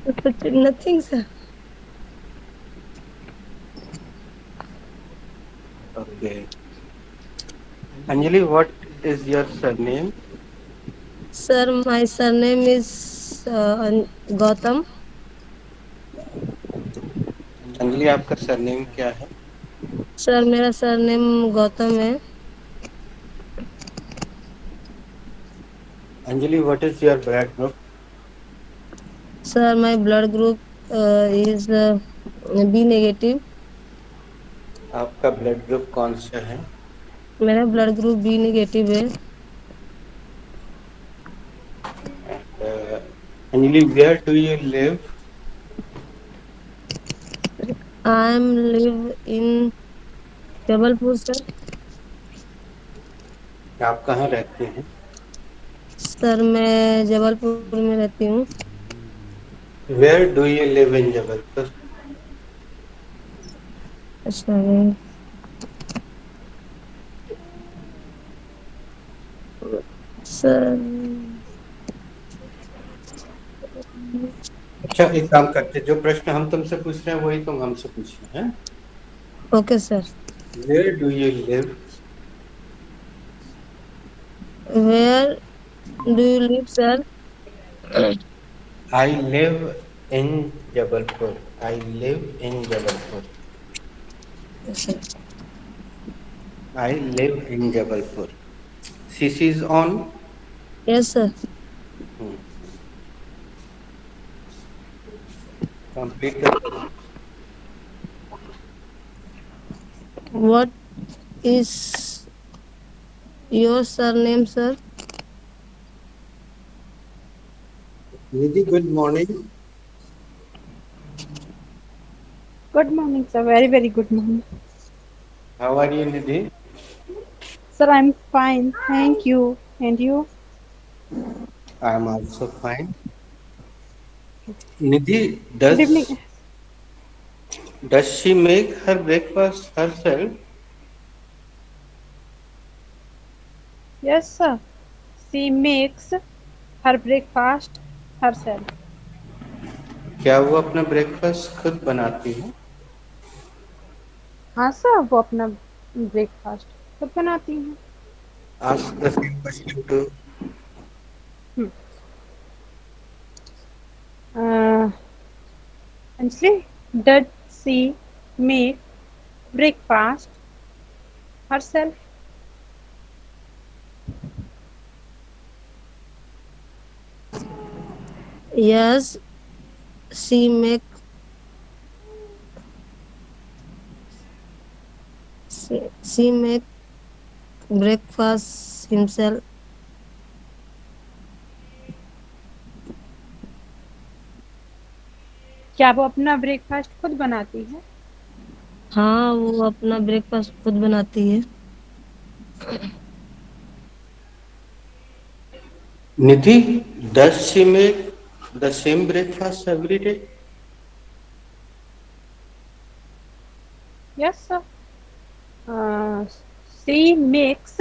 Nothing, sir. Okay. Anjali, what is your surname? Sir, my surname is Gautam. Anjali आपका surname क्या है? Sir, मेरा surname Gautam है। Anjali, what is your blood group? Sir, my blood group is B negative. आपका blood group कौन सा है? मेरा ब्लड ग्रुप बी नेगेटिव है। Anjali, where do you live? I am live in Jabalpur sir. आप कहाँ रहते हैं? सर, मैं जबलपुर में रहती हूँ। Where do you live in Jabalpur? अच्छा सर। अच्छा, एक काम करते, जो प्रश्न हम तुमसे पूछ रहे हैं वही तुम हमसे पूछना है। Okay sir. Where do you live? Where do you live sir? I live in Jabalpur. I live in Jabalpur. I live in Jabalpur. CC is on. Yes sir. Complete the question. What is your surname sir? Nidhi, good morning. Good morning, sir. Very, very good morning. How are you Nidhi? Sir, I'm fine. Thank you. And you? I am also fine. Nidhi, Good does evening. does she make her breakfast herself? Yes, sir. She makes her breakfast herself. क्या वो अपना breakfast खुद बनाती है? हाँ sir, वो अपना breakfast खुद बनाती हैं। Ask the same question to Hmm. Uh, Anjali, did she make breakfast herself? Yes, she make she make breakfast himself. क्या वो अपना ब्रेकफास्ट खुद बनाती है? हाँ, वो अपना ब्रेकफास्ट खुद बनाती है। Nidhi. Does she make the same breakfast every day? Yes, sir. Uh, she makes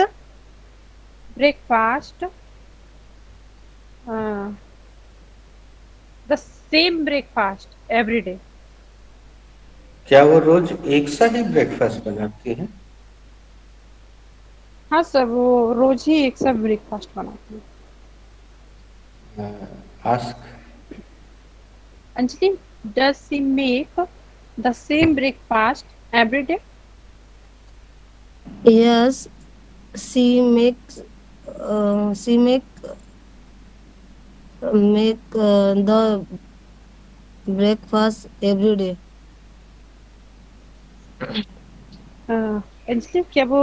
breakfast uh, the same breakfast every day. क्या वो रोज एक सा ही ब्रेकफास्ट बनाती है? हाँ सर, वो रोज ही एक सा ब्रेकफास्ट बनाती है। Ask. Anjali, does she make the same breakfast every day? Yes, she makes she make the breakfast every day. Anjali, क्या वो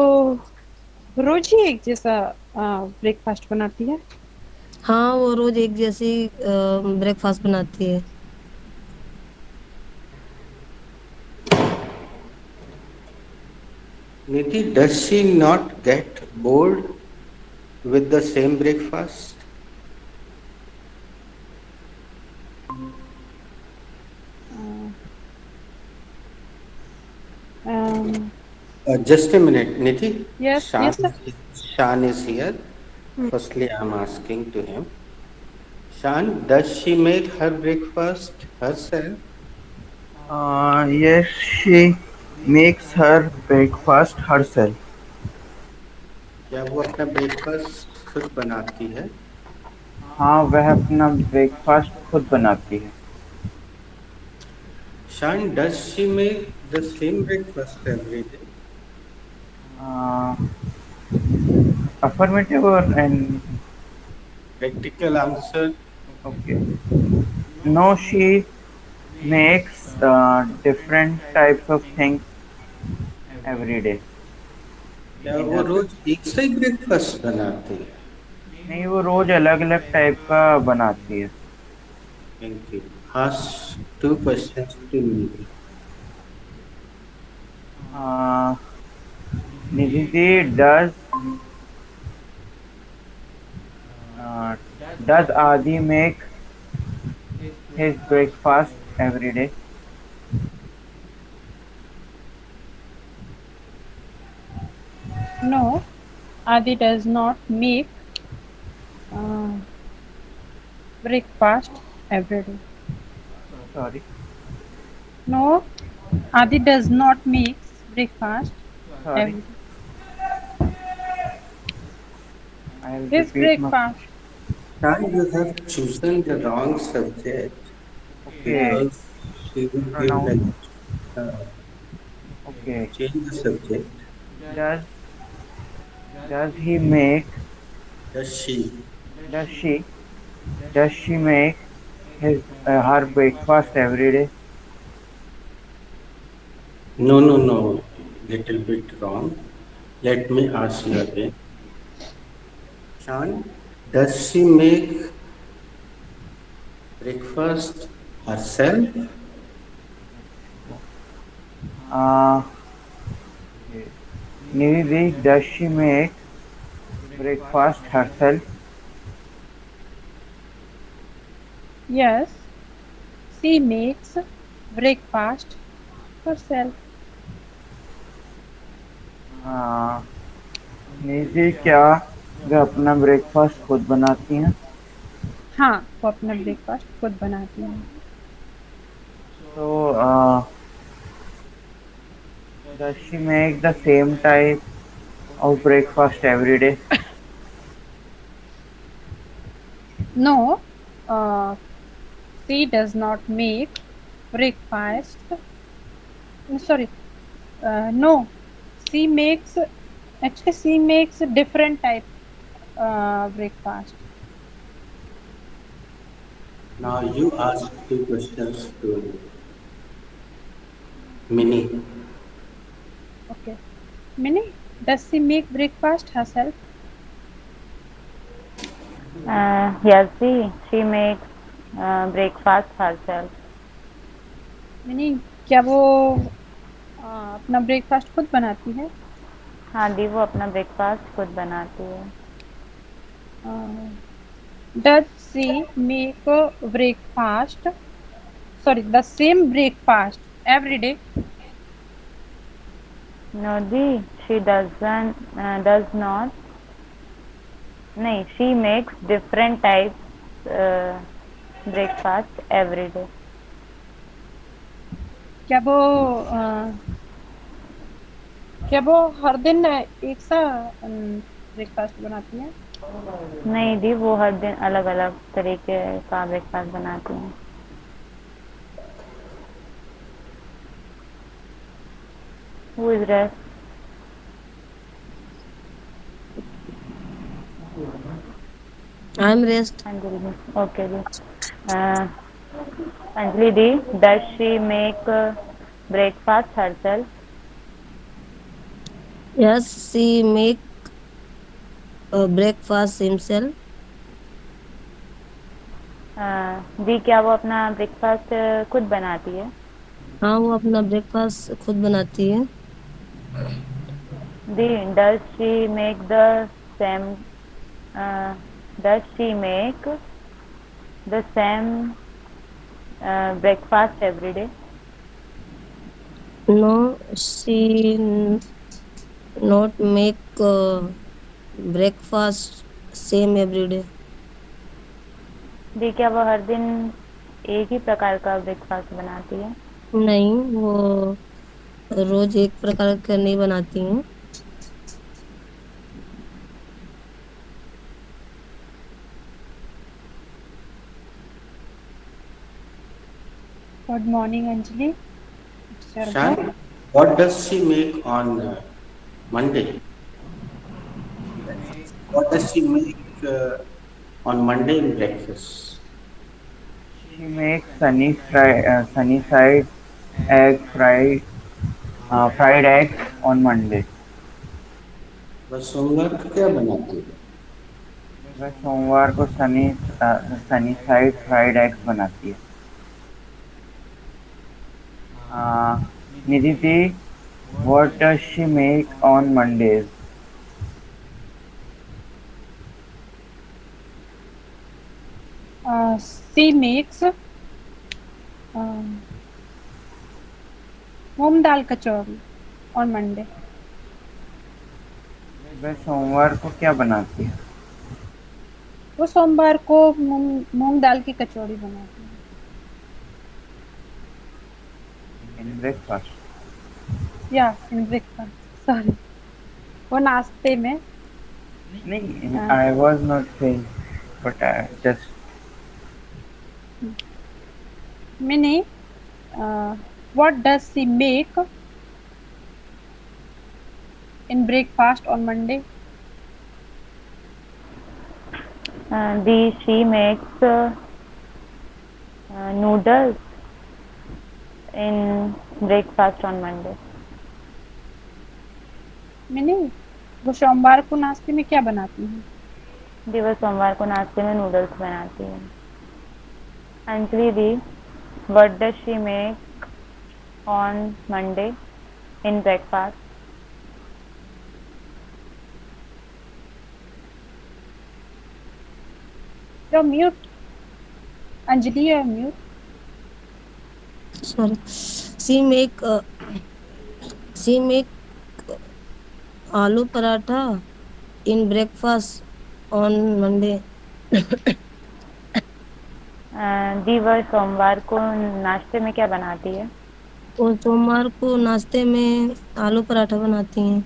रोज ही एक जैसा ब्रेकफास्ट बनाती है? हाँ, वो रोज एक जैसी ब्रेकफास्ट बनाती है। Nidhi, does she not get bored with the same breakfast? Just a minute, Nidhi. Yes yes sir. Shan is here. Firstly, I'm asking to him. Shan, does she make her breakfast herself? Yes, she makes her breakfast herself. क्या वो अपना breakfast खुद बनाती है? हाँ, वह अपना breakfast खुद बनाती है। Shan, does she make the same breakfast every day? Affirmative or and Practical answer. okay. No, she makes different types of things every day क्या in वो her breakfast. रोज एक से ही ब्रेकफास्ट बनाती है? नहीं, वो रोज अलग अलग टाइप का बनाती है। Thank you. Ask two questions to me. uh, Nidhi, uh, does Adi make his breakfast every day? No, Adi does not make uh, breakfast every day. Sorry, No, Adi does not make breakfast sorry. every day. I'll His repeat my breakfast. question. Shan, you have chosen the wrong subject Okay, because she will give pronounce. like uh, Okay. change the subject. Does does he make Does she? does she does she make his her breakfast every day? No, no, no. Little bit wrong. Let me ask you again. Shan, does she make breakfast herself? Uh, okay. Nidhi, does she make breakfast herself? Yes, she makes breakfast herself. uh, निधि, क्या वे अपना breakfast खुद बनाती हैं? हाँ, वो अपना breakfast खुद बनाती हैं। So, does she make the same type of breakfast every day? No, she does not make breakfast. Sorry, no, she makes actually she makes different type breakfast. Now you ask two questions to Mini. Okay, Minnie, does she make breakfast herself? Yes, she makes breakfast herself. Minnie, क्या वो अपना breakfast खुद बनाती है? हाँ दी, वो अपना breakfast खुद बनाती है। Does she make a breakfast? Sorry, the same breakfast every day? No the, she does not. नहीं, she makes different types breakfast every day. क्या वो हर दिन एक सा ब्रेकफास्ट बनाती है? नहीं दी, वो हर दिन अलग अलग तरीके का ब्रेकफास्ट बनाती हैं। Who is rest? I'm rest. Anjali the. Okay the. Anjali the, does she make breakfast herself? Yes, she make a breakfast himself. दी, क्या वो अपना ब्रेकफास्ट खुद बनाती है? हाँ, वो अपना ब्रेकफास्ट खुद बनाती है। दी, does she make the same does she make the same breakfast every day? No, she not make breakfast same every day. दी, क्या वो हर दिन एक ही प्रकार का ब्रेकफास्ट बनाती है? नहीं, वो रोज एक प्रकार का नहीं बनाती हूँ। Good morning Anjali. Sir Shan, what does she make on Monday? What does she make on Monday in breakfast? She makes sunny side egg fried eggs on Monday. वह सोमवार को क्या बनाती है? वह सोमवार को सनी साइड फ्राइड एग्स बनाती है। Nidhi di, what does she make on Mondays? She makes moong dal kachori on Monday. वह सोमवार को क्या बनाती है? वो सोमवार को मूंग दाल की कचौड़ी बनाती है। In breakfast. या इन ब्रेकफास्ट, सॉरी, वो नाश्ते में। नहीं, I was not saying, but I just mini, what does she make in breakfast on Monday? The, she makes noodles in breakfast on Monday. Mini, वो सोमवार को नाश्ते में क्या बनाती है? दी, वो सोमवार को नाश्ते में नूडल्स बनाती है। अंजलि दी, what does she make on Monday in breakfast? You're mute. Anjali, you're mute. Sorry. She make aloo paratha in breakfast on Monday. दी, वह सोमवार को नाश्ते में क्या बनाती है? वो सोमवार को नाश्ते में आलू पराठा बनाती हैं।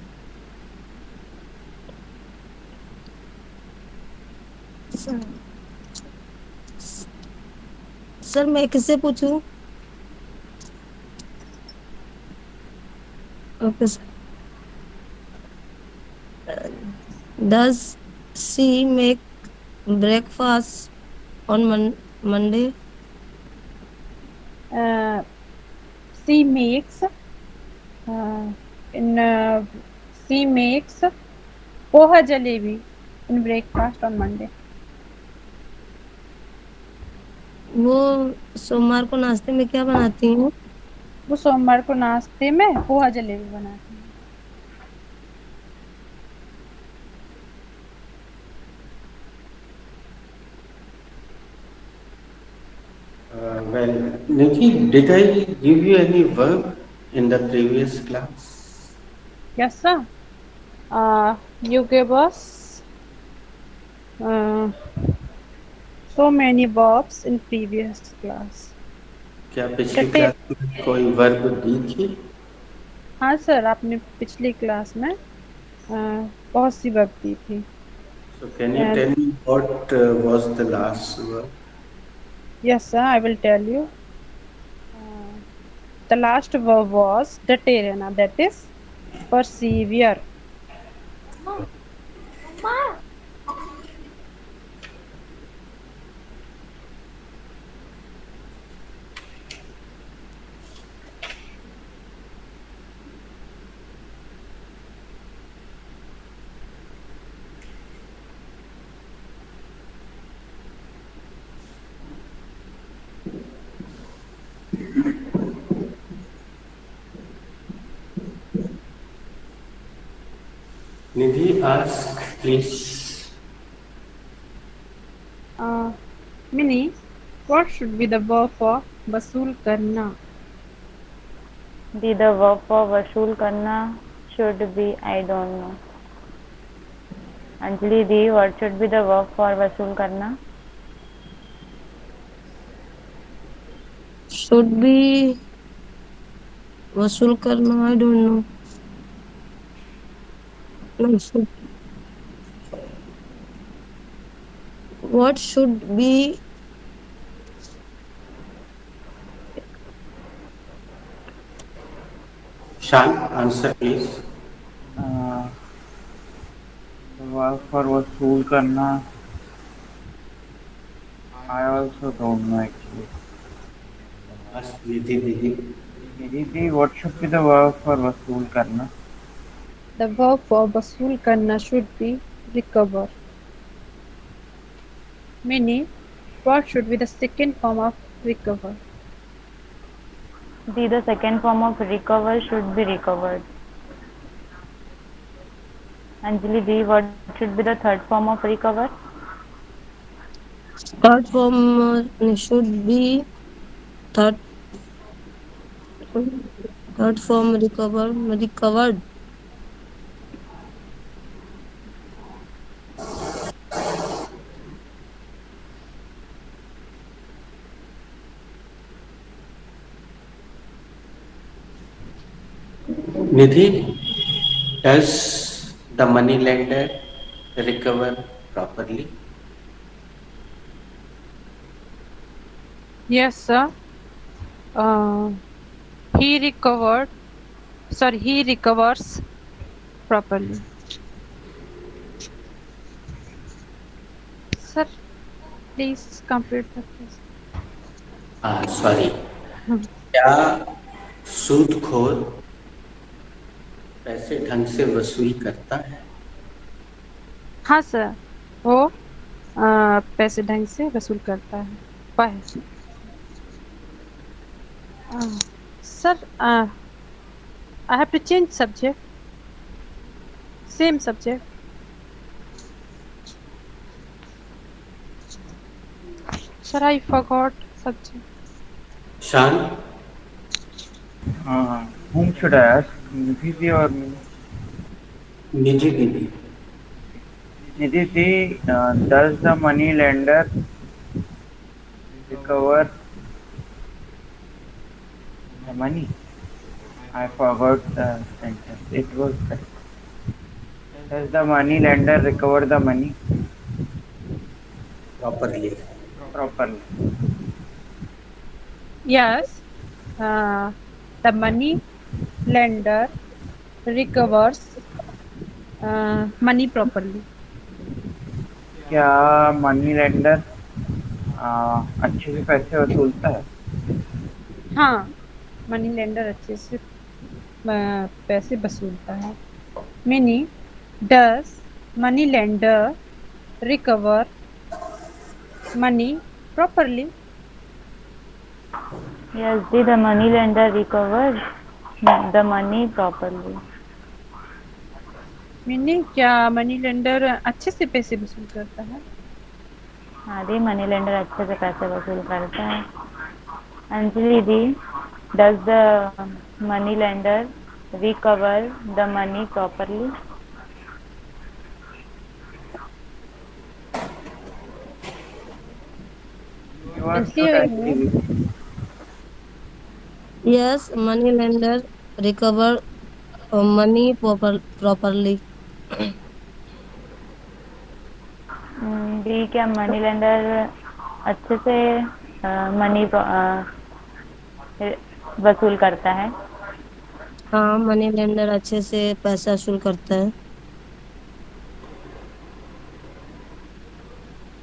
सर मैं किससे पूछूं? Okay sir. Does she make breakfast on Monday? She makes in she makes poha jalebi in breakfast on Monday. वो सोमवार को नाश्ते में क्या बनाती हैं? वो सोमवार को नाश्ते में पोहा जलेबी बनाती है। Well, Nikki, did I give you any verb in the previous class? Yes, sir. You gave us so many verbs in previous class. क्या पिछली क्लास में कोई वर्ब दी थी? हाँ सर, आपने पिछली क्लास में बहुत सी वर्ब दी थी। So can you tell me what was the last verb? Yes, sir, I will tell you. The last verb was deterrena, that is persevere. Nidhi, ask please. Mini, what should be the verb for वसूल करना? दी, the verb for वसूल करना should be I don't know. Anjali the, what should be the verb for वसूल करना? Should be वसूल करना, I don't know. No, should, what should be? Shan, answer please. Verb for वसूल करना, I also don't know actually. Ask Nidhi Didi. Nidhi the, what should be the verb for वसूल करना? The verb for basul karna should be recover. Meaning, what should be the second form of recover? The second form of recover should be recovered. Anjali Di, what should be the third form of recover? Third form should be third. Third form recovered. Nidhi, does the money lender recover properly? Yes, sir. Uh, he recovered. Sorry, he recovers properly. Sir, please complete the question. Sorry. क्या सूदखोर पैसे ढंग से वसूल करता है? हाँ sir, वो पैसे ढंग से वसूल करता है। वाह sir, I have to change subject. Same subject. Sir, I forgot subject. Shan, whom should I ask? Nidhi दी और me? Nidhi Didi. Nidhi the, does the money lender recover the money? I forgot the sentence. It was correct. Does the money lender recover the money Properly. properly? Yes, the money lender recovers money properly. क्या money lender अच्छे से पैसे वसूलता है? हाँ, money lender अच्छे से पैसे वसूलता है। Meaning, does money lender recover money properly? Yes, did the money lender recover the money properly? Meaning, क्या मनी लेंडर अच्छे से पैसे वसूल करता है? आदि मनी लेंडर अच्छे से पैसे वसूल करता है। अंजलि दी, does the money lender recover the money properly? You are should actually. Yes, money lender recover money properly. D, क्या मनी लेंडर अच्छे से मनी वसूल करता है? हाँ, मनी लेंडर अच्छे से पैसा वसूल करता है।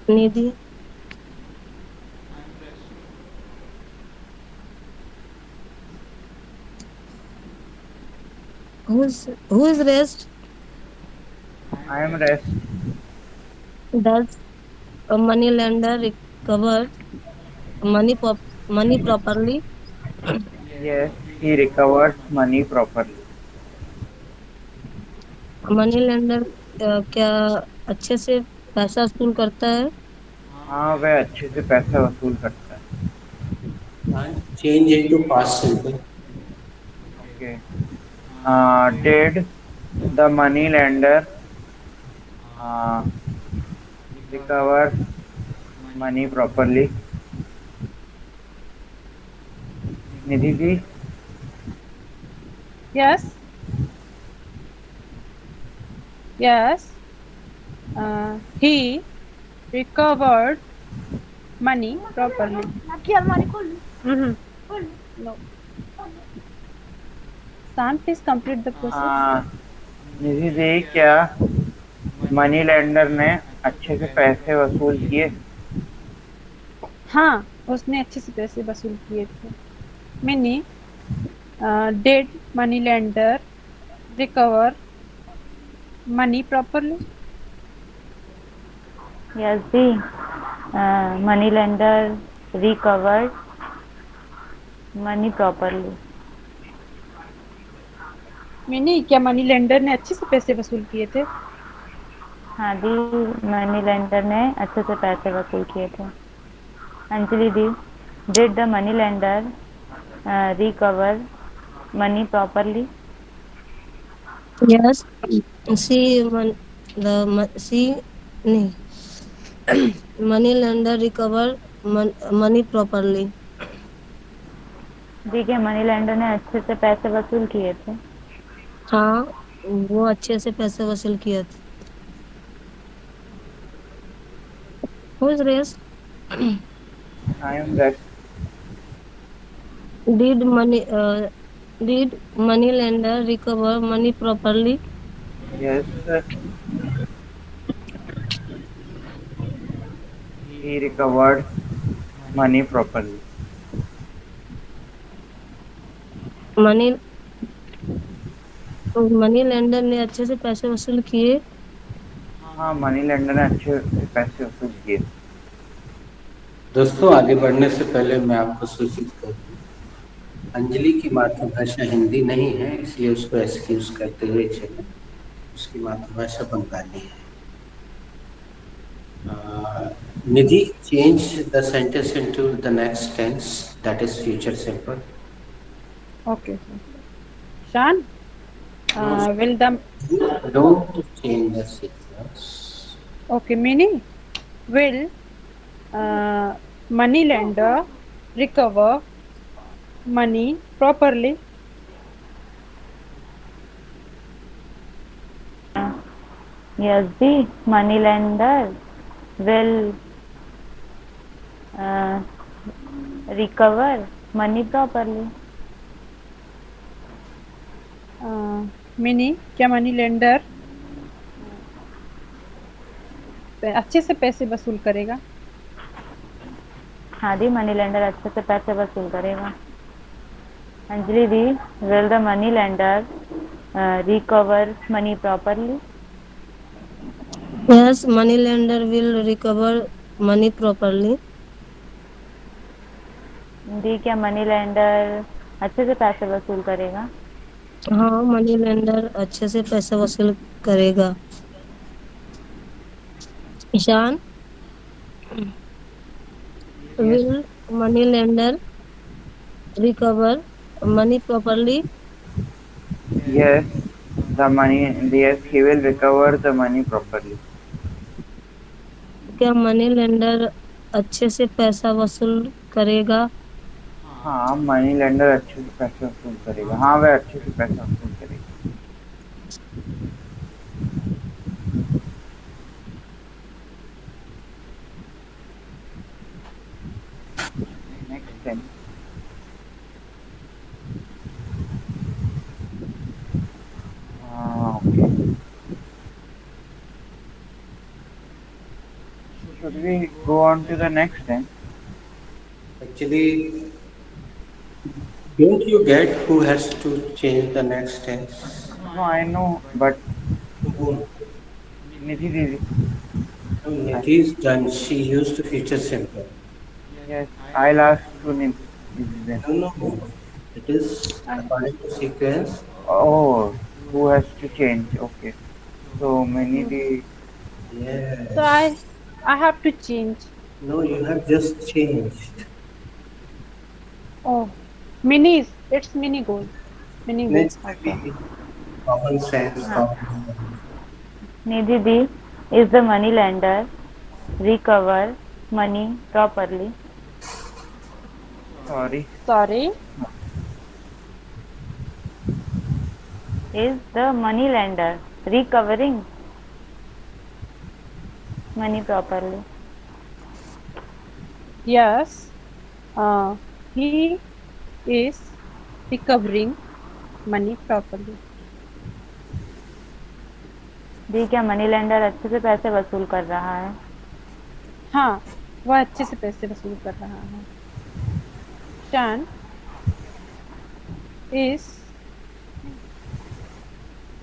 निधि, who is rest? I am rest. Does a money lender recover money properly? Yes, he recovers money properly. Money lender क्या अच्छे से पैसा वसूल करता है? हाँ, वह अच्छे से पैसा वसूल करता है। Change into past simple. Okay. Did the money lender recover money properly? Nidhi ji, Yes. Yes. He recovered money properly. Mhm. No. Sam, please complete the process. Nidhi ji, क्या मनी लेंडर ने अच्छे से पैसे वसूल किए? हाँ, उसने अच्छे से पैसे वसूल किए थे। Many did money lender recover money properly? Yes, the money lender recovered money properly. Many क्या मनी लेंडर ने अच्छे से पैसे वसूल किए थे? हाँ दी, मनी लेंडर ने अच्छे से पैसे वसूल किए थे। अंजलि दी, did the money lender recover money properly? Yes. She mon- the mo- she नहीं, money lender recover money properly. दी, क्या मनी लेंडर ने अच्छे से पैसे वसूल किए थे? हाँ, वो अच्छे से पैसे वसूल किए थे। Who is race? I am that. Did money did money lender recover money properly? Yes, he recovered money properly. Money money lender ने अच्छे से पैसे वसूल किए। हाँ, मनी लेंडर ने अच्छे से पैसे वसूल किए। दोस्तों, आगे बढ़ने से पहले मैं आपको सूचित कर दूं, अंजलि की मातृभाषा हिंदी नहीं है, इसलिए उसको एक्सक्यूज करते हुए चले। उसकी मातृभाषा बंगाली है। Nidhi, change the sentence into the next tense, that is future simple. Okay. Shan, will the Don't change the sequence. okay Mini will money lender recover money properly? Yes, the money lender will recover money properly. Mini, क्या money lender अच्छे से पैसे वसूल करेगा? हाँ दी, money lender अच्छे से पैसे वसूल करेगा। अंजलि दी, will the money lender recover money properly? Yes, money lender will recover money properly. दी, क्या मनी लेंडर अच्छे से पैसे वसूल करेगा? हाँ, मनी लेंडर अच्छे से पैसे वसूल करेगा। Ishan, will money lender recover money properly? Yes, the money. Yes, he will recover the money properly. क्या मनी लेंडर अच्छे से पैसा वसूल करेगा? हाँ, मनी लेंडर अच्छे से पैसे वसूल करेगा। हाँ, वह अच्छे से पैसा वसूल करेगा। Next time. Okay. Should we go on to the next then? Actually, don't you get who has to change the next tense? No, I know, but Whom? Nidhi Didi. No, Nidhi is done. She used future simple. Yes, I'll ask to Nidhi then. No, no. It is according to sequence. Oh, who has to change? Okay. So many the Yes. So I have to change. No, you have just changed. Oh, minis, it's mini goal. Mini goal. Next will be common sense. Common sense. Nidhi the, is the money lender recover money properly? Sorry. Sorry. Is the money lender recovering money properly? Yes. He is recovering money properly. दी, क्या money lender अच्छे से पैसे वसूल कर रहा है? हाँ, वह अच्छे से पैसे वसूल कर रहा है. Shan is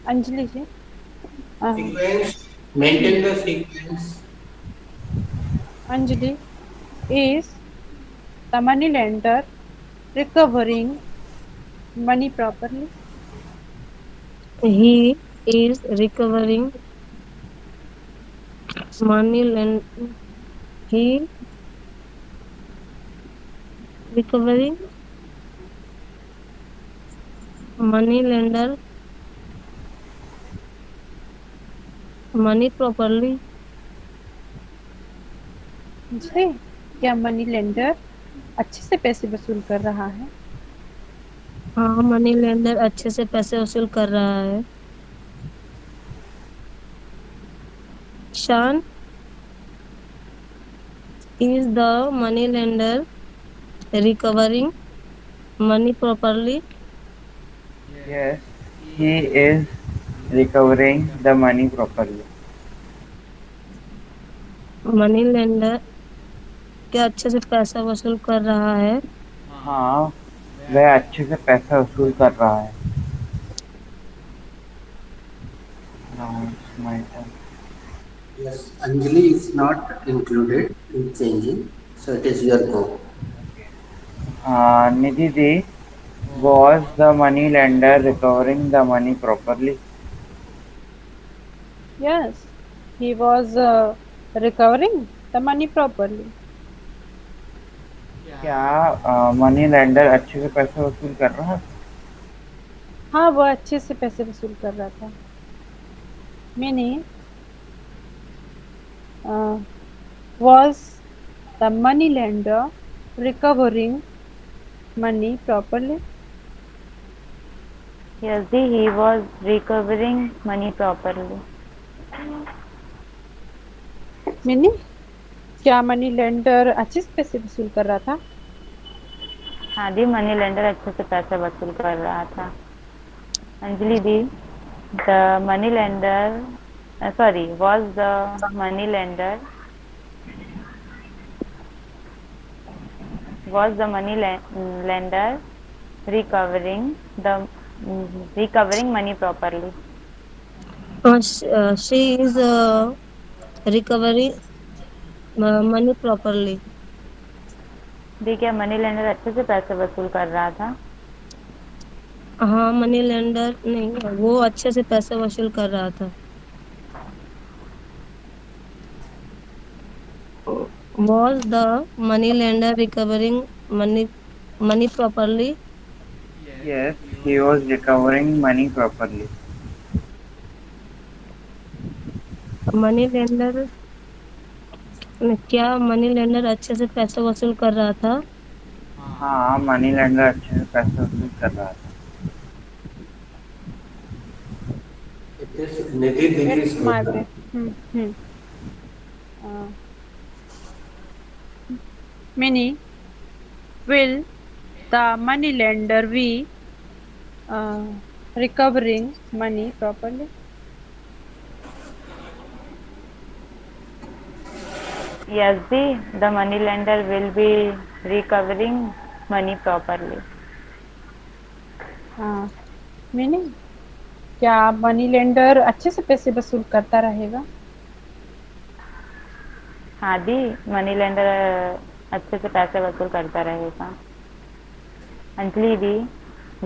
Anjali ji. Sequence, maintain the sequence. Anjali, is the money lender recovering money properly? He is recovering money lend. He recovering money lender money properly. जी, क्या मनी लेंडर अच्छे से पैसे वसूल कर रहा है? हाँ, मनी लेंडर अच्छे से पैसे वसूल कर रहा है. Shan, is the money lender recovering money properly? Yes, he is recovering the money properly. Money lender क्या अच्छे से पैसा वसूल कर रहा है? हाँ, वह अच्छे से पैसा वसूल कर रहा है. Now it's my turn. Yes, Anjali is not included in changing, so it is your go. Nidhi Di, was the money lender recovering the money properly? Yes, he was recovering the money properly. क्या money lender अच्छे से पैसे वसूल कर रहा है? हाँ, वह अच्छे से पैसे वसूल कर रहा था. मैंने was the money lender recovering money properly? Yes, the, he was recovering money properly. मैंने क्या मनी लेंडर अच्छे से पैसे वसूल कर रहा था? हाँ दी, मनी लेंडर अच्छे से पैसे वसूल कर रहा था. अंजलि दी, the money lender sorry, was the money lender recovering money properly? She is recovering money properly. दी, क्या मनी लेंडर अच्छे से पैसे वसूल कर रहा था? हाँ, मनी लेंडर नहीं, वो अच्छे से पैसे वसूल कर रहा था. Was the money lender recovering money properly? Yes, he was recovering money properly. Money lender क्या मनी लेंडर अच्छे से पैसे वसूल कर रहा था? हाँ, मनी लेंडर अच्छे से पैसे वसूल कर रहा था. It is Nidhi Didi's It's my go. way. Many will the money lender be recovering money properly? Yes, the money lender will be recovering money properly. Meaning क्या मनी लेंडर अच्छे से पैसे वसूल करता रहेगा? हाँ दी, मनी लेंडर अच्छे से पैसे वसूल करता रहेगा. अंजलि दी,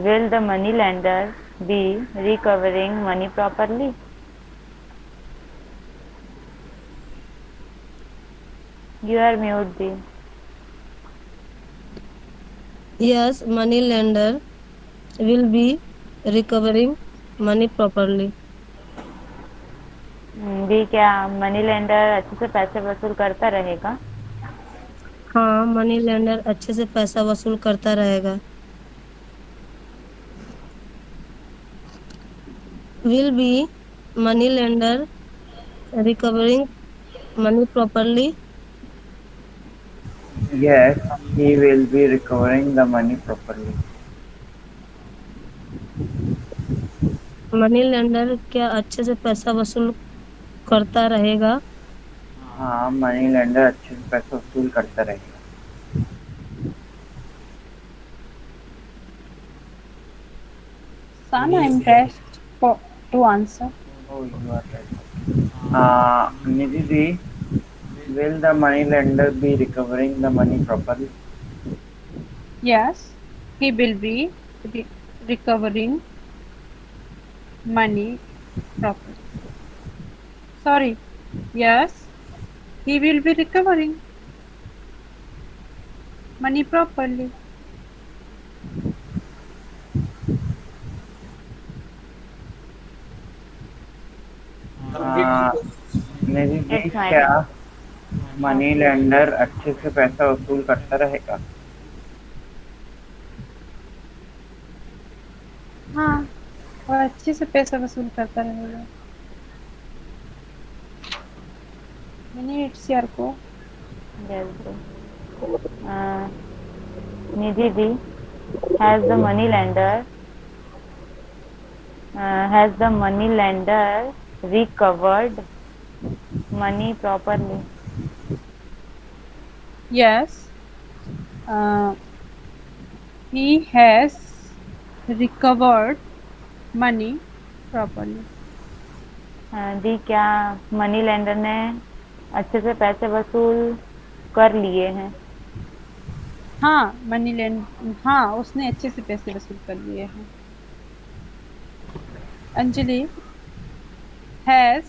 will the money lender be recovering money properly? You are mute, the. Yes, money lender will be recovering money properly. दी, क्या मनी लेंडर अच्छे से पैसे वसूल करता रहेगा? हाँ, मनी लेंडर अच्छे से पैसा वसूल करता रहेगा। Will be money lender recovering money properly? Yes, he will be recovering the money properly. Money lender क्या अच्छे से पैसा वसूल करता रहेगा? हाँ, मनी लेंडर अच्छे से पैसा वसूल करता रहेगा। Sana, I'm pressed to answer. Oh, you are right. Nidhi, will the money lender be recovering the money properly? Yes, he will be recovering money properly. Sorry. Yes, he will be recovering money properly. Nidhi ji, It's my क्या turn. Money Okay. Lender अच्छे से पैसा वसूल करता रहेगा? हाँ, और अच्छे से पैसा वसूल करता रहेगा। मैंने इट्स यार को Yes, bro. Nidhi ji, has the money lender recovered money properly? Yes, he has recovered money properly. दी, क्या मनी लेंडर ने अच्छे से पैसे वसूल कर लिए हैं? हाँ, उसने अच्छे से पैसे वसूल कर लिए हैं। Anjali, has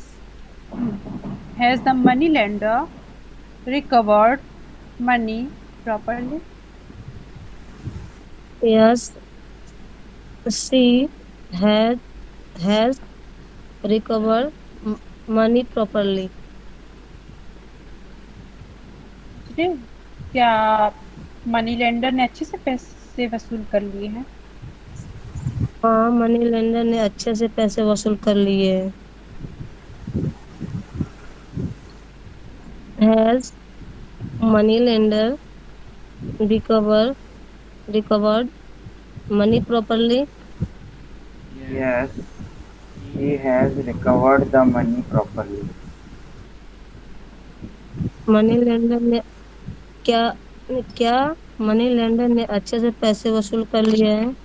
the money lender recovered money properly? Yes, she has has recovered money properly. Anjali, क्या मनी लेंडर ने अच्छे से पैसे वसूल कर लिए हैं? हाँ, मनी लेंडर ने अच्छे से पैसे वसूल कर लिए हैं। Has money lender recovered money properly? Yes, he has recovered the money properly. Money lender ने क्या क्या मनी लेंडर ने अच्छे से पैसे वसूल कर लिए हैं?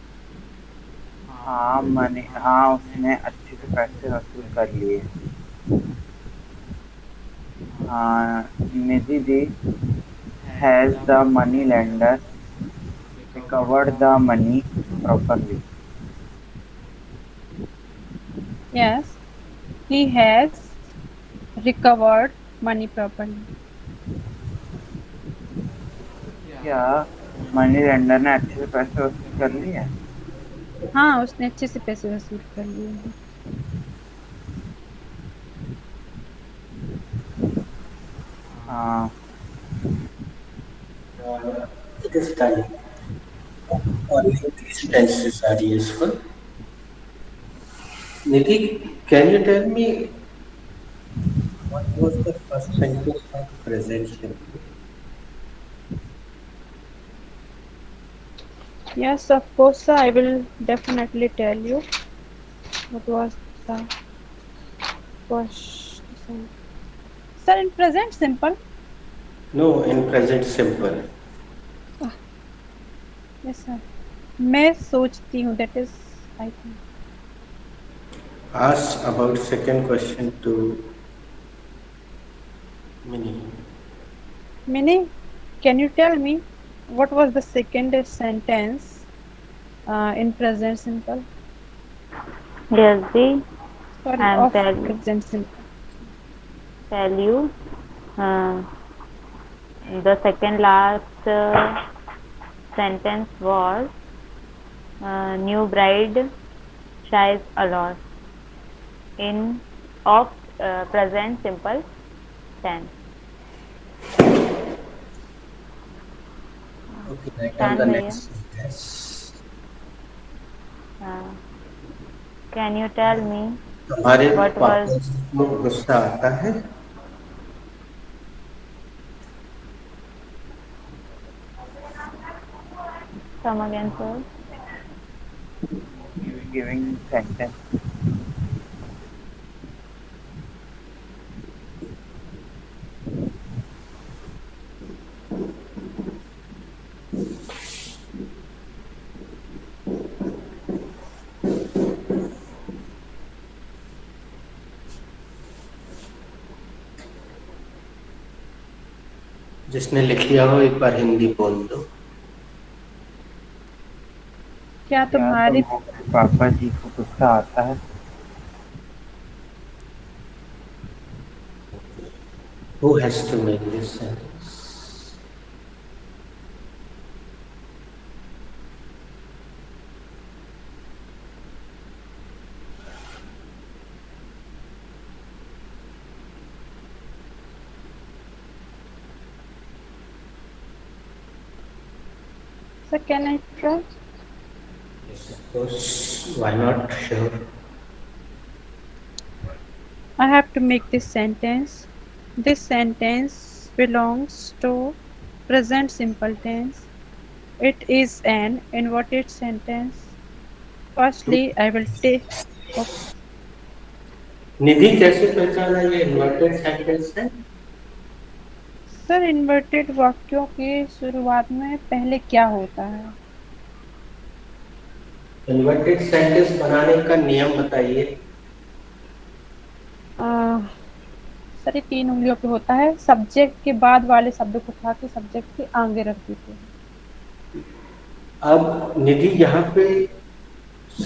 हाँ, उसने अच्छे से पैसे वसूल कर लिए। Nidhi ji, has the money lender recovered the money properly? Yes, he has recovered money properly. क्या मनी लेंडर ने अच्छे से पैसे वसूल कर लिए? हाँ, उसने अच्छे से पैसे वसूल कर लिए हैं। हाँ, This time, only these tenses are useful. Nidhi, can you tell me what was the first sentence of present simple? Yes, of course, sir. I will definitely tell you what was the first sentence. Sir, in present simple. No, in present simple. Yes, sir. मैं सोचती हूँ. That is, I think. Ask about second question to Mini. Mini, can you tell me what was the second sentence in present simple? Yes, the, Sorry, I'm of telling present simple. you. The second last sentence was new bride shies a lot in of present simple tense. Okay, write down शान the भैया, next sentence. हाँ, can you tell me तुम्हारे what was पापा जी को गुस्सा आता है? Come again sir? Giving sentence. जिसने लिख लिया हो एक बार हिंदी बोल दो। क्या क्या तुम्हारे तुम्हारे पापा जी को गुस्सा आता है? Who has to make this sentence? Sir can I try? Yes, of course. Why not? Sure. I have to make this sentence. This sentence belongs to present simple tense. It is an inverted sentence. Firstly, I will take. Okay. निधि कैसे पहचाना ये inverted sentence है? Sir inverted वाक्यों की शुरुआत में पहले क्या होता है? इन्वर्टेड सेंटेंस बनाने का नियम बताइए। सर ये 3 उंगलियों पे होता है। सब्जेक्ट के बाद वाले शब्द को उठा के सब्जेक्ट के आगे रख देते हैं। अब निधि यहाँ पे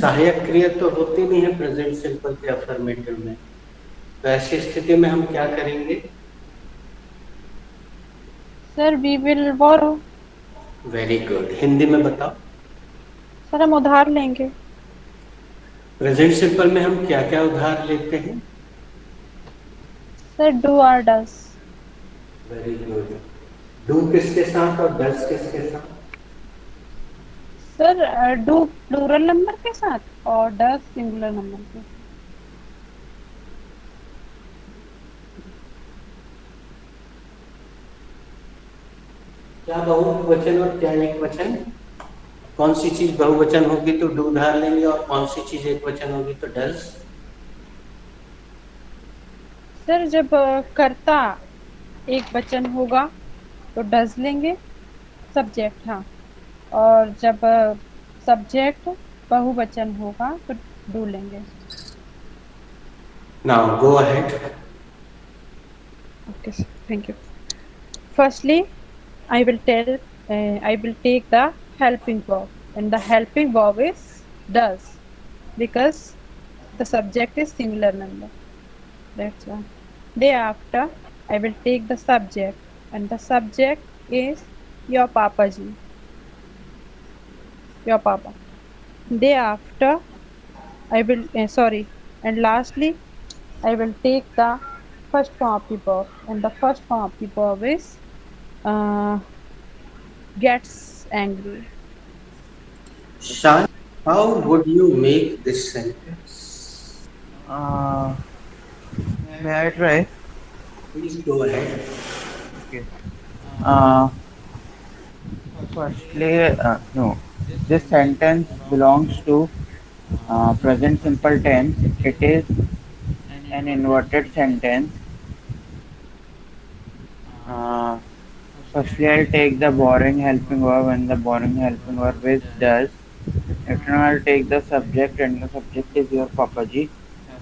सहायक क्रिया तो होती नहीं है प्रेजेंट सिंपल के अफर्मेटिव में, तो ऐसी स्थिति में हम क्या करेंगे? Sir we will borrow. Very good, Hindi में बताओ। सर हम उधार लेंगे। प्रेजेंट सिंपल में हम क्या क्या उधार लेते हैं? सर डू और डस। Very good. डू किसके साथ और डस किसके साथ? सर डू प्लूरल नंबर के साथ और डस सिंगुलर नंबर के साथ। क्या बहुवचन और क्या एक वचन? कौन सी चीज बहुवचन होगी तो डू उधार लेंगे और कौन सी चीज एक वचन होगी तो डस? सर जब कर्ता एक वचन होगा तो डस लेंगे सब्जेक्ट, हाँ, और जब सब्जेक्ट बहुवचन होगा तो डू लेंगे। Now go ahead. Okay sir, thank you. Firstly, I will take the helping verb, and the helping verb is does, because the subject is singular number. That's why. Thereafter, I will take the subject, and the subject is your papa ji, your papa. Thereafter, I will and lastly, I will take the first form of the verb, and the first form of the verb is gets angry. Shan, how would you make this sentence? May I try? Please go ahead. Okay. Firstly, no. This sentence belongs to present simple tense. It is an inverted sentence. Firstly, I'll take the boring helping verb, and the boring helping verb is does. Later on, I'll take the subject, and the subject is your papaji.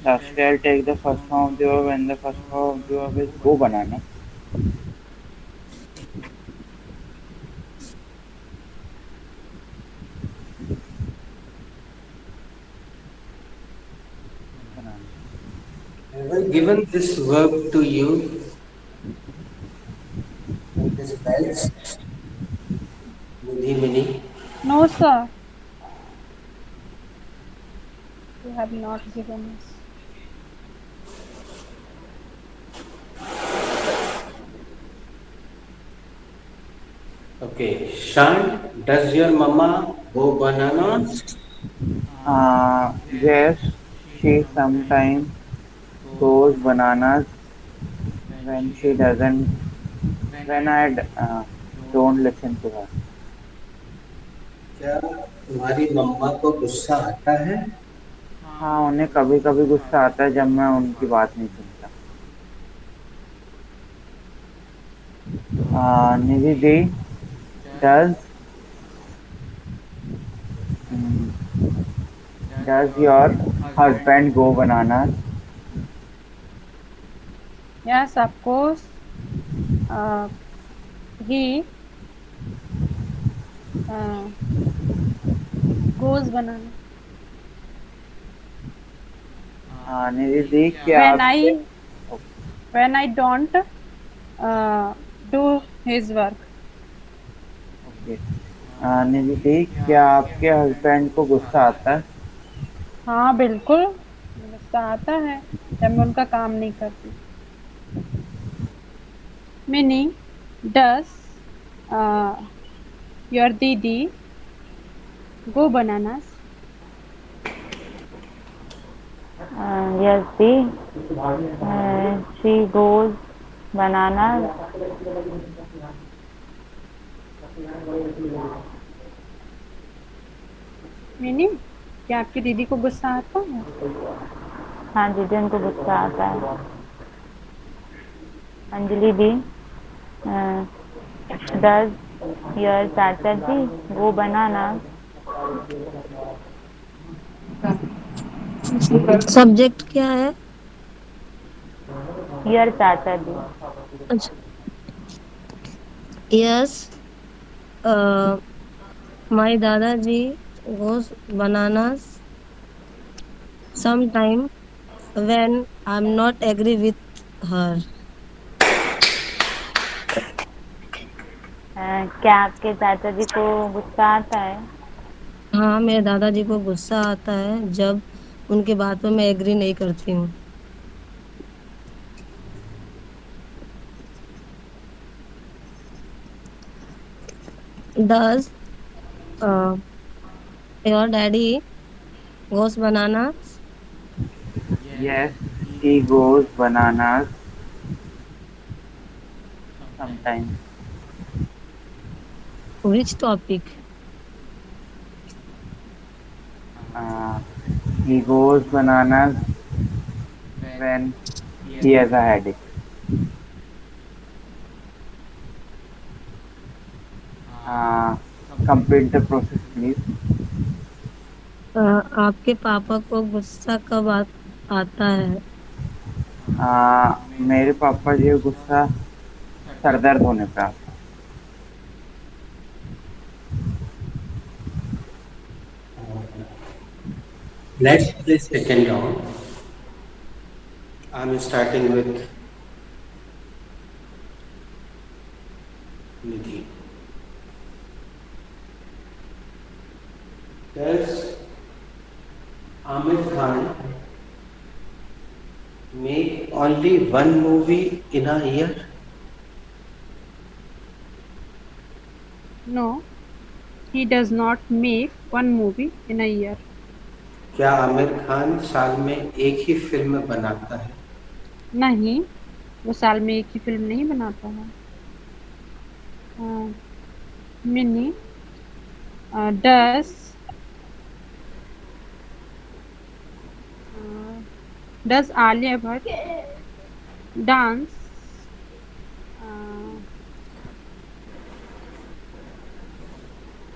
Lastly, I'll take the first form of the verb, and the first form of the verb is go banana. Have I given this verb to you? It is bells. Nidhi Mini. No, sir. You have not given us. Okay, Shan, does your mama go bananas? Yes, she sometimes goes bananas when she doesn't, when I don't listen to her. क्या तुम्हारी मम्मा को गुस्सा आता है? हाँ, उन्हें कभी कभी गुस्सा आता है जब मैं उनकी बात नहीं सुनता। निधि दी, does does your husband go bananas? Yes, of course. Uh, he uh, goes banana. निधि दी, क्या When आपके I when I don't do his work. Okay Nidhi दी, क्या आपके हस्बैंड को गुस्सा आता है? हाँ बिल्कुल, गुस्सा आता है जब मैं उनका काम नहीं करती। Meaning, does uh, your didi go bananas? Yes, she goes bananas. Meaning, क्या आपकी दीदी को गुस्सा आता है? हाँ दीदी, उनको गुस्सा आता है। अंजलि दी, डज योर चाचा जी वो बनाना? सब्जेक्ट क्या है? योर चाचा जी। अच्छा, यस, माय दादाजी goes bananas sometime when I'm not agree with her. क्या आपके चाचा जी को गुस्सा आता है? हाँ, मेरे दादाजी को गुस्सा आता है जब उनकी बातों में एग्री नहीं करती हूँ। Does your daddy goes bananas? Yes, he goes bananas sometimes. Which topic? Uh, he goes bananas when he has a headache. Uh, Complete the process, please. आपके पापा को गुस्सा कब आता है? मेरे पापा जी को गुस्सा सर दर्द होने पे आता है। Let's play second round. I'm starting with Nidhi. Does Amir Khan make only one movie in a year? No, he does not make one movie in a year. क्या आमिर खान साल में एक ही फिल्म बनाता है? नहीं, वो साल में एक ही फिल्म नहीं बनाता है। Mini, does Alia Bhatt dance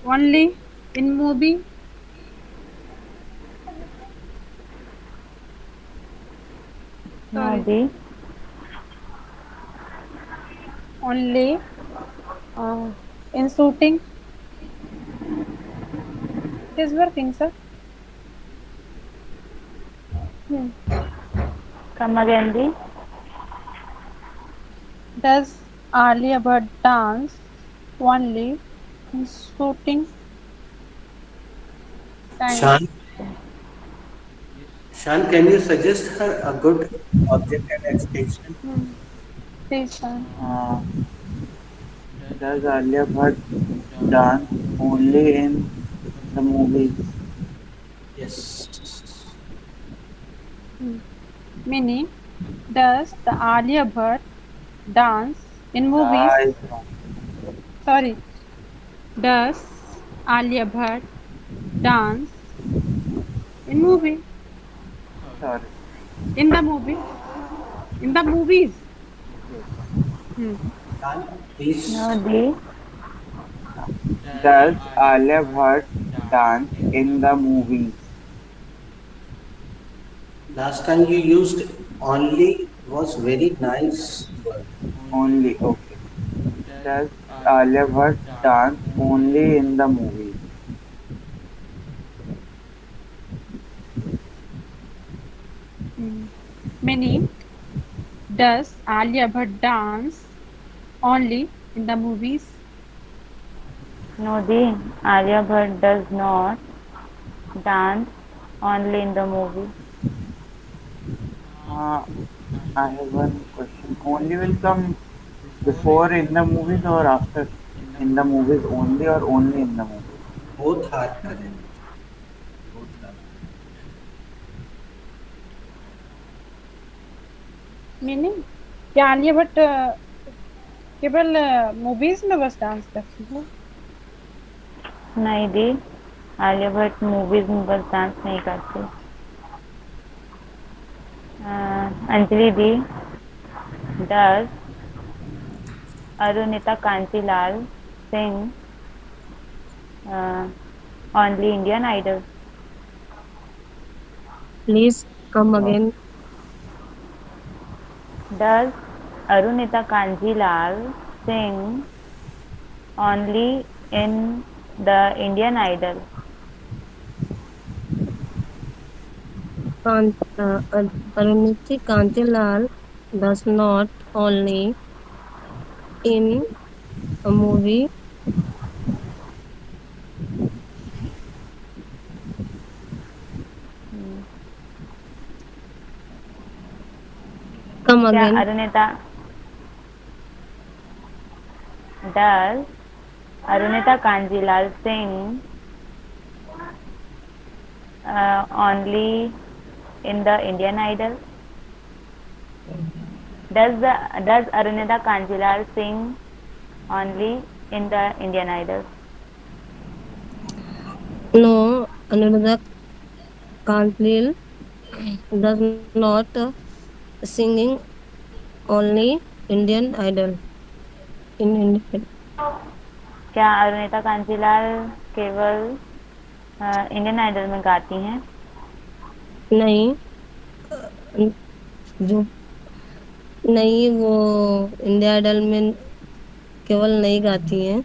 only in movie? हाँ जी। Only in shooting? It is working, sir. Come again, जी। Does Alia Bhatt dance only in shooting time? Shan, can you suggest her a good object and extension? Please, sir. Does Alia Bhatt dance only in the movies? Yes. Hmm. Meaning, does the Alia Bhatt dance in movies? Ah, it's wrong. Sorry, does Alia Bhatt dance in movie? Sorry. In the movie? In the movies? Yes. Hmm. No, Please. D. Does Alia Bhatt dance in the movies? Last time you used only was very nice word. Only, okay. Does Alia Bhatt dance only in the movies? Hmm. Meaning, does Alia Bhatt dance only in the movies? No, D. Alia Bhatt does not dance only in the movie. Uh, I have one question. Only will come before in the movies or after in the movies only or only in the movies? Both are correct. Both are. Meaning क्या आलिया भट्ट केवल movies में बस dance करती है? नहीं दी, Alia Bhatt movies में बस dance नहीं करती। अंजलि दी, does Arunita Kanjilal sing only Indian Idol? Please come No. again. Does Arunita Kanjilal sing only in the Indian Idol? Kant, Aruniti Kantilal does not only in a movie. Come क्या again. Arunita, does Arunita Kanjilal sing only in the Indian Idol? Does Arunita Kanjilal sing only in the Indian Idol? No, Anuradha Kantlil does not singing only Indian Idol in Indian. क्या अरुणिता कांजीलाल केवल Indian idol में गाती हैं? नहीं, जो नहीं वो इंडिया आइडल में केवल नहीं गाती हैं।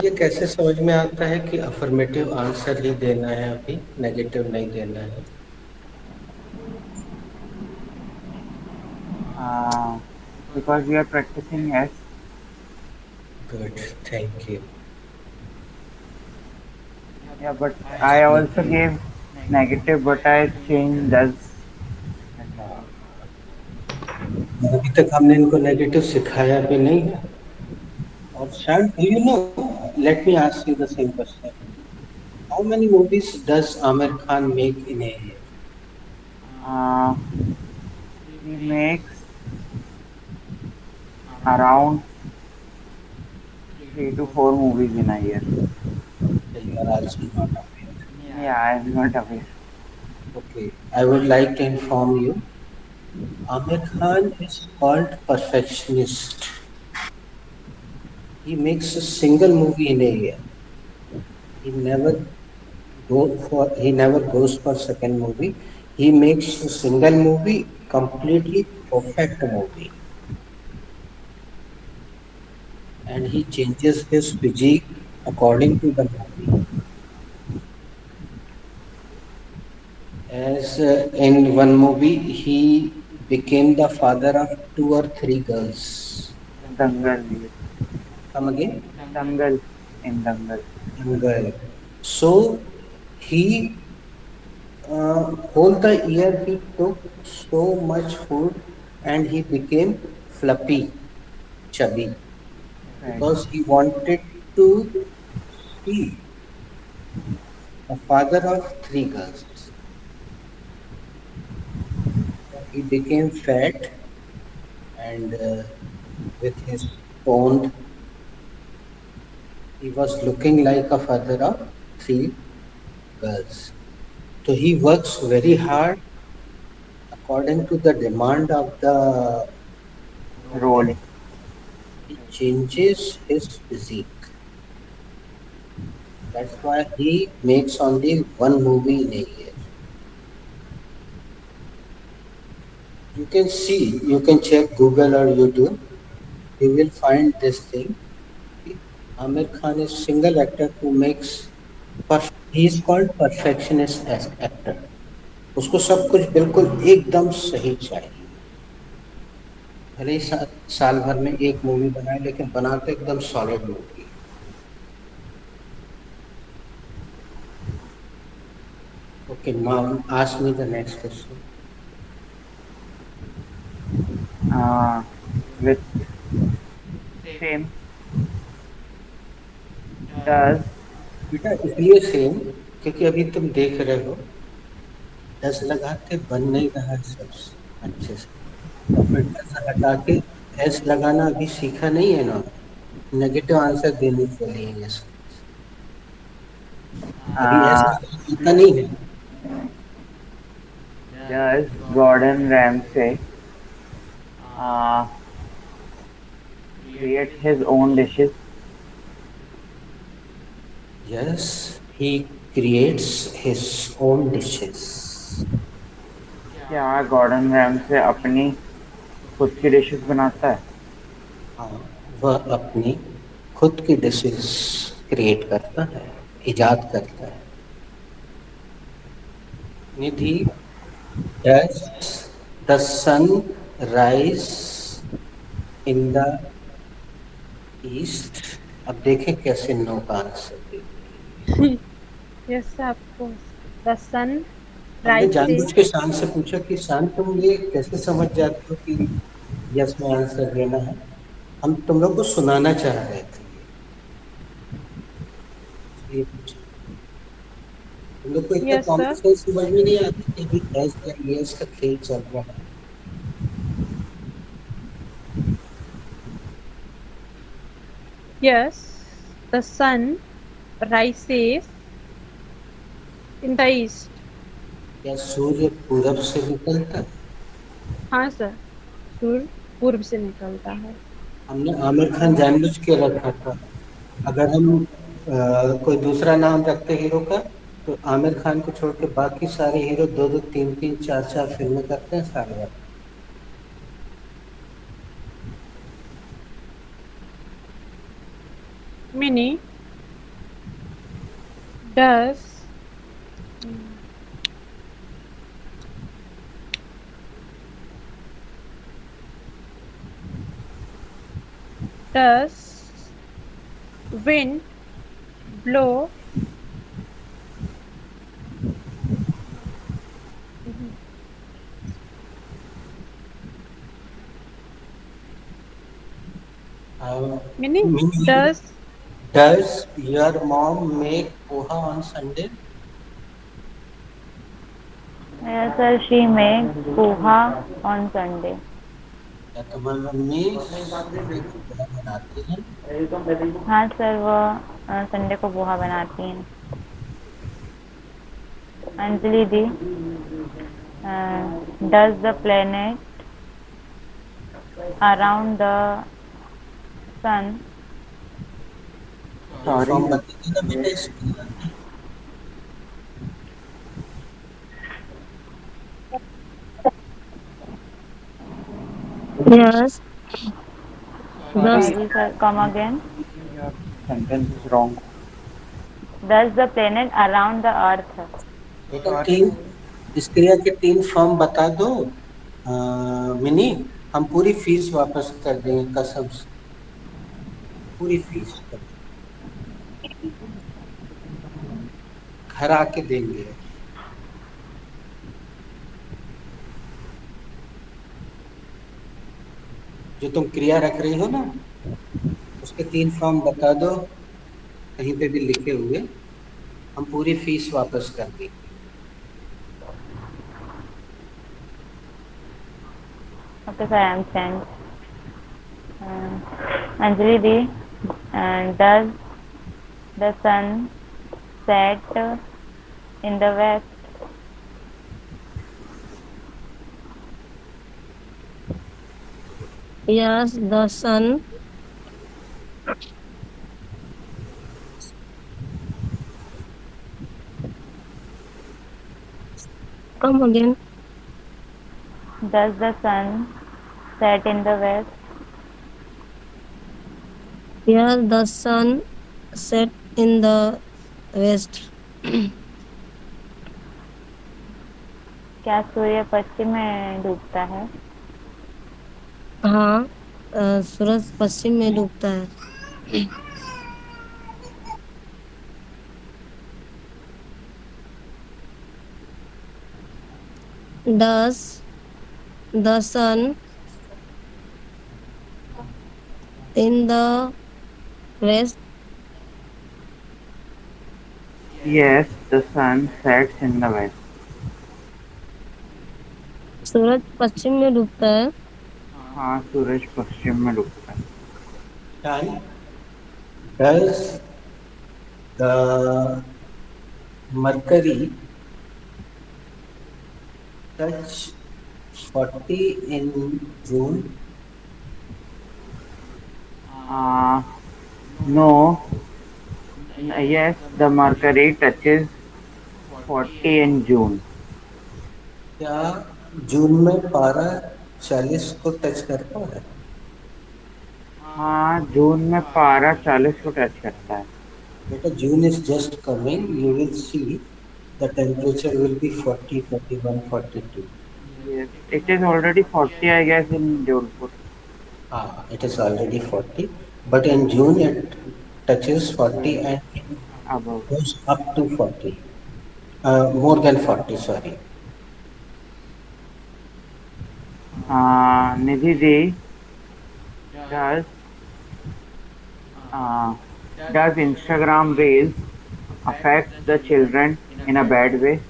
ये कैसे समझ में आता है कि अफर्मेटिव आंसर ही देना है, अभी नेगेटिव नहीं देना है? Because we are practicing S. Good, thank you. Yeah, but I also gave negative, but I changed does. अभी तक हमने इनको नेगेटिव सिखाया भी नहीं है। और शायद do you know, let me ask you the same question, how many movies does Aamir Khan make in a year? He makes around 3 to 4 movies in a year. You are also not aware. Yeah, I am not aware. Okay, I would like to inform you, Amir Khan is called perfectionist. He makes a single movie in a year. He never he never goes for second movie. He makes a single movie, completely perfect movie, and he changes his physique according to the movie. As in one movie, he became the father of 2 or 3 girls. Dangal. Come again. Dangal. In Dangal. Dangal. So he whole the year he took so much food and he became fluffy, chubby, Right. because he wanted to see a father of three girls. He became fat and with his toned, he was looking like a father of three girls. So he works very hard according to the demand of the Roll. role. He changes his physique. That's why he makes only one movie in a year. You can see, you can check Google or YouTube. You will find this thing. Amir Khan is single actor who makes. He is called perfectionist as actor. उसको सब कुछ बिल्कुल एकदम सही चाहिए। भले ही साल भर में एक मूवी बनाए लेकिन बनाते एकदम solid movie. Okay, now ask me the next question. Uh, with same does बेटा इसलिए सेम क्योंकि अभी तुम देख रहे हो 10 लगा के बन नहीं रहा है सब अच्छे से, और फिर 10 हटा के एस लगाना अभी सीखा नहीं है ना, नेगेटिव आंसर देने के लिए ये सब अभी एस uh, लगाना नहीं है। does Gordon Ramsay uh, create his own dishes? Yes, he creates his own dishes. क्या गॉर्डन रैमसे अपनी खुद की डिशेस बनाता है? हाँ, वह अपनी खुद की डिशेस क्रिएट करता है, इजाद करता है। Nidhi, does the sun rise in the east? अब देखें कैसे नो का आंसर देती है। Yes, of course. The sun हमने rises. जानबूझ के शान से पूछा कि शान तुम ये कैसे समझ जाते हो कि यस में आंसर देना है। हम तुम लोग को सुनाना चाह रहे थे ये पूछा। तुम लोग को इतना Yes, कॉमन sir. सेंस समझ में नहीं आता कि अभी यस का खेल चल रहा है। Yes, the sun rises in the east. क्या सूर्य पूरब से निकलता है? हाँ सर, सूर्य पूर्व से निकलता है। हमने आमिर खान जानबूझ के रखा था। अगर हम कोई दूसरा नाम रखते हीरो का तो आमिर खान को छोड़ के बाकी सारे हीरो दो दो तीन तीन चार चार फिल्में करते हैं साल भर। Mini does does wind blow Mini does Does your mom make poha on Sunday? Yes, sir. She makes poha on Sunday. क्या तुम्हारी मम्मी संडे को पोहा बनाती है? हाँ सर, वो संडे को पोहा बनाती हैं। अंजलि दी, does the planet around the sun? Sorry, form बताइए ना बेटा इसकी। Yes, the Sorry sir, come again. your sentence is wrong. Does the planet around the earth? बेटा तीन इस क्रिया के तीन फॉर्म बता दो। मिनी, हम पूरी फीस वापस कर देंगे कसम से। पूरी फीस घर आके देंगे। जो तुम क्रिया रख रही हो ना, उसके 3 फॉर्म बता दो, कहीं पे भी लिखे हुए, हम पूरी फीस वापस कर देंगे। Okay, sir, I am sent. Anjali Di, does the sun set in the west? Yes, the sun. Come again. Does the sun set in the west? Yes, the sun set in the west. क्या सूर्य पश्चिम में डूबता है? हाँ, सूरज पश्चिम में डूबता है। Does the sun in the west? Yes, the sun sets in the west. सूरज पश्चिम में डूबता है। हाँ, सूरज पश्चिम में डूबता है। Done. Does the mercury touch 40 in June? No. Yes, the mercury touches 40 in June. क्या जून में पारा 40 को टच करता है? हाँ, जून में पारा 40 को टच करता है। बेटा, June is just coming. You will see the temperature will be 40, 41, 42. Yes, it is already 40, I guess, in Jodhpur. It is already 40, but in June it touches 40 and Above. goes up to 40. More than 40, sorry. Nidhi Ji, does uh, does Instagram Reels affect the children in a bad way?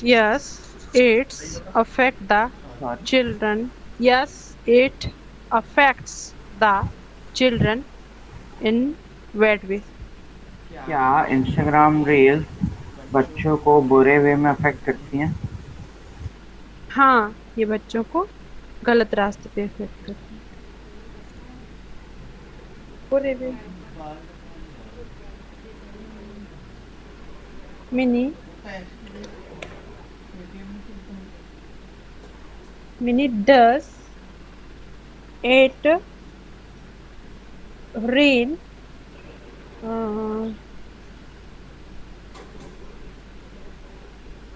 Yes, it's affect the Sorry. children. Yes, it affects the children in bad way. क्या Instagram Reels बच्चों को बुरे वे में affect करती हैं? हाँ, ये बच्चों को गलत रास्ते पे इफेक्ट करती है। बुरे वे। Mini does it rain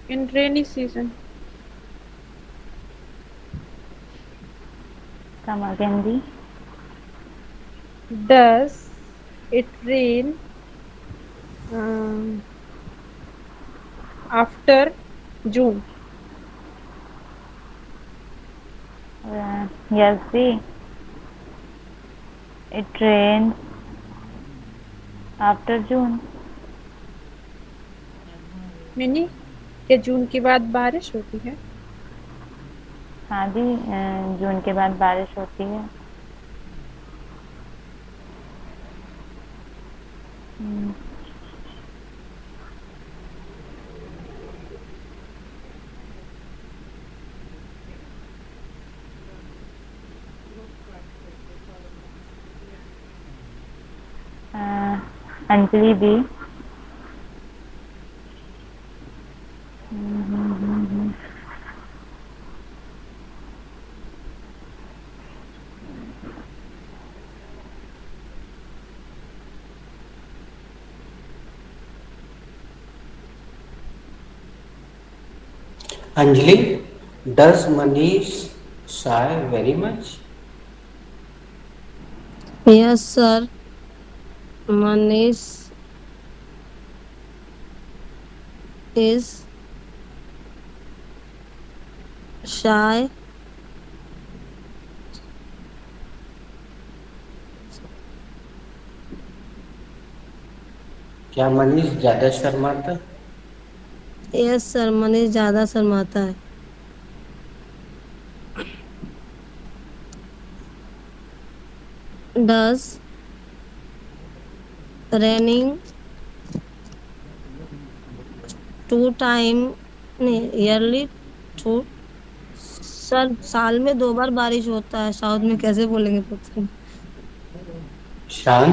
in rainy season? Come again, Di. Does it rain after June? Yes, Di. It rains after June. Mini, क्या जून के बाद बारिश होती है? हाँ दी, जून के बाद बारिश होती है। अंजलि दी, Anjali, does Manish sigh very much? Yes, sir. Manish is shy. क्या मनीष ज्यादा शर्माता है? यस सर, मनीष ज्यादा शर्माता है। डज रेनिंग टू टाइम, नहीं ईयरली टू, सर साल में 2 बार बारिश होता है, साउथ में कैसे बोलेंगे पता नहीं। शान,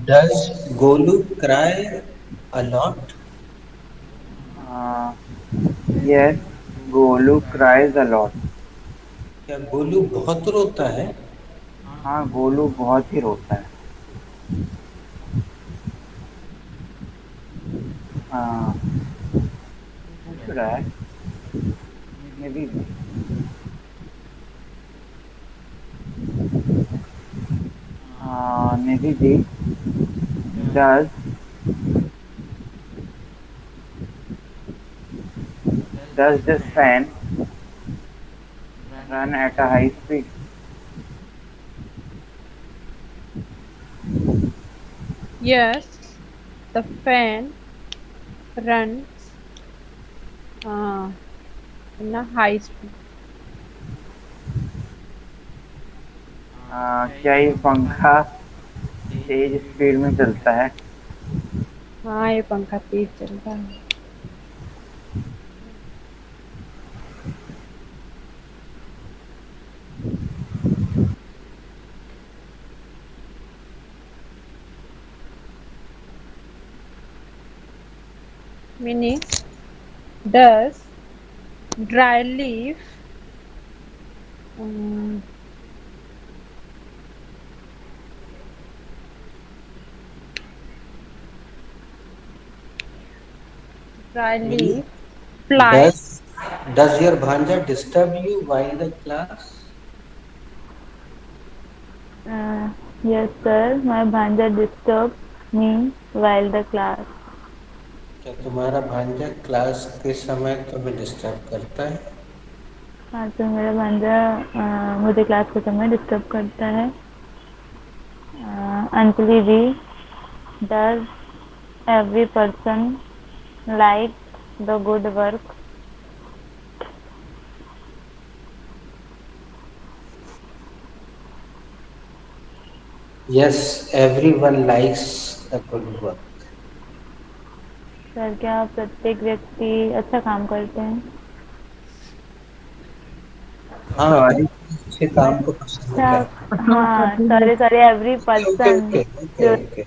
does Golu cry a lot? Uh, yes, Golu cries a lot. क्या गोलू बहुत रोता है? हाँ, गोलू बहुत ही रोता है। हाँ, should I? Maybe. Maybe B. Does this fan run at a high speed? Yes, the fan runs uh, in a high speed. क्या ये पंखा तेज स्पीड में चलता है? हाँ, ये पंखा तेज चलता है। Meaning, does dry leaf um, dry leaf fly? Does your bhanja disturb you while the class? Yes, sir. My bhanja disturbs me while the class. क्या तुम्हारा भांजा क्लास के समय तुम्हें डिस्टर्ब करता है? हाँ सर, मेरा भांजा मुझे क्लास के समय डिस्टर्ब करता है। Anjali ji, does every person like the good work? Yes, everyone likes the good work. Sir, क्या प्रत्येक व्यक्ति अच्छा काम करते हैं? हाँ, सॉरी, अच्छे काम को पसंद करते हाँ, सॉरी सॉरी, एवरी हैं। ओके पर्सन ओके ओके जो ओके।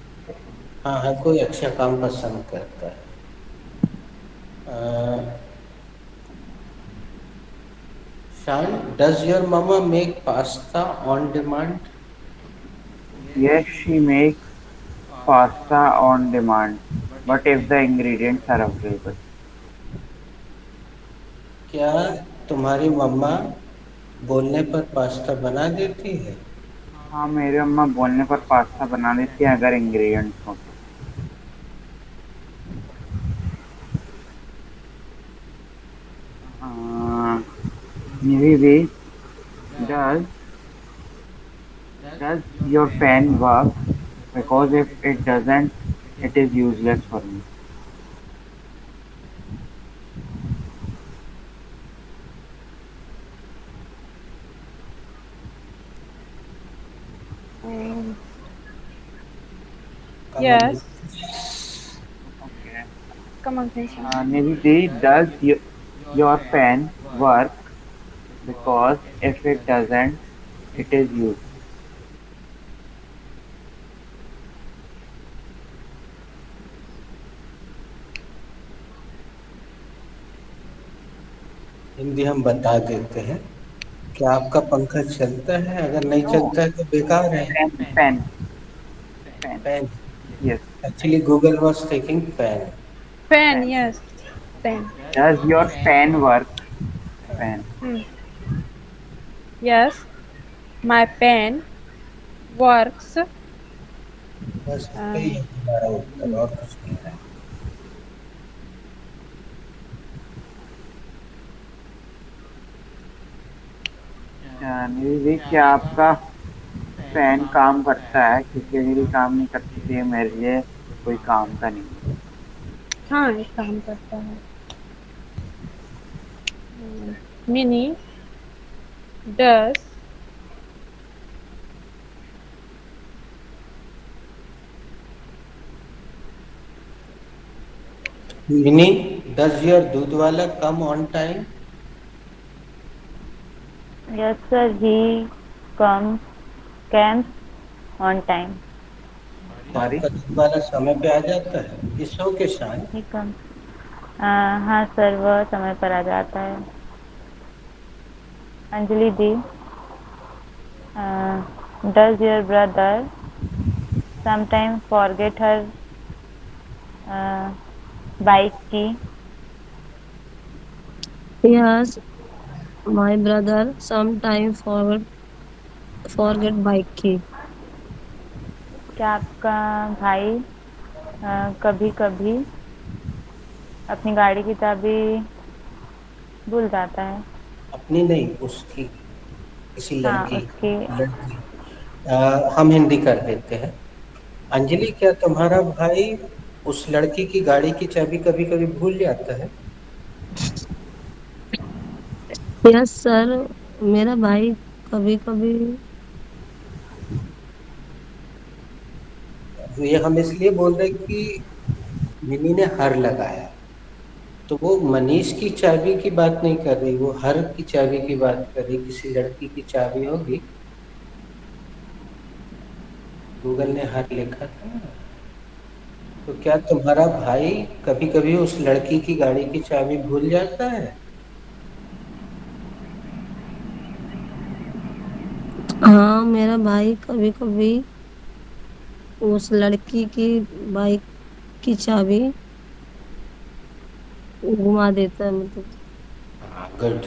हाँ हर कोई अच्छा काम पसंद करता है। शान, does your mama make pasta on demand? yes, she makes pasta on demand, but if the ingredients are available. क्या तुम्हारी मम्मा बोलने पर पास्ता बना देती है? हाँ, मेरी अम्मा बोलने पर पास्ता बना देती है अगर इंग्रेडिएंट्स हो तो। maybe does does your pen work? Because if it doesn't, it is useless for me. Um, Come on. yes, Okay. come on, Nisha. Maybe does your pen work? Because if it doesn't, it is useless. Hindi हम बता देते हैं। क्या आपका पंखा चलता है? अगर नहीं No, चलता है तो बेकार है। pen. Pen. Yes. Actually, Google was taking pen. Pen, Pen. yes, pen. Does your pen work? Pen. Hmm. Yes, my pen works बस इतना ही uh, है हमारा उत्तर, और कुछ नहीं है। निधि, क्या आपका फैन काम करता है? क्योंकि मेरी काम नहीं करती, इसलिए मेरे लिए कोई काम का नहीं है। हाँ एक काम करता है। Mini does mini, does your दूध वाला come on time? Yes, sir. He comes on time. क्या सॉरी। आपका दूध वाला समय पे आ जाता है? इट्स ओके शान। He comes. हाँ सर, वह समय पर आ जाता है। अंजलि दी, does your brother sometimes forget her bike key? Yes, my brother sometimes forget bike key. क्या आपका भाई कभी कभी अपनी गाड़ी की चाबी भूल जाता है? अपनी नहीं, उसकी, किसी हाँ, लड़की उसकी। लड़की हम हिंदी कर देते हैं। अंजलि, क्या तुम्हारा भाई उस लड़की की गाड़ी की चाबी कभी कभी भूल जाता है? यस सर, मेरा भाई कभी कभी। ये हम इसलिए बोल रहे हैं कि मिनी ने हर लगाया, तो वो मनीष की चाबी की बात नहीं कर रही, वो हर की चाबी की बात कर रही। किसी लड़की की चाबी होगी, गूगल ने हर लिखा था ना। तो क्या तुम्हारा भाई कभी कभी उस लड़की की गाड़ी की चाबी भूल जाता है? हाँ, मेरा भाई कभी कभी उस लड़की की बाइक की चाबी घुमा देता है, मतलब। हाँ, good.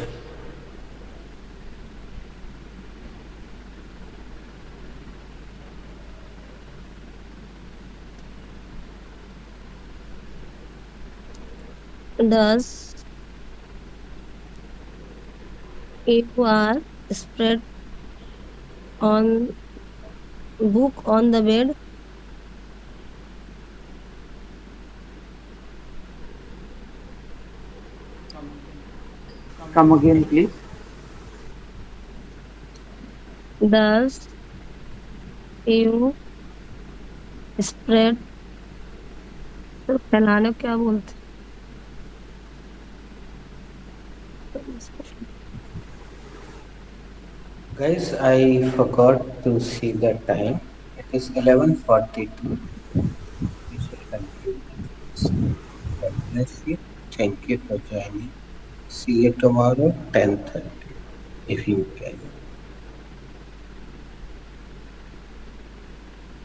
Does you are spread on book on the bed? Come again please. Does you spread, तो फैलाने को क्या बोलते हैं? Guys, I forgot to see the time. It is 11:42. We shall conclude this. God bless you. Thank you for joining. See you tomorrow, 10:30, if you can.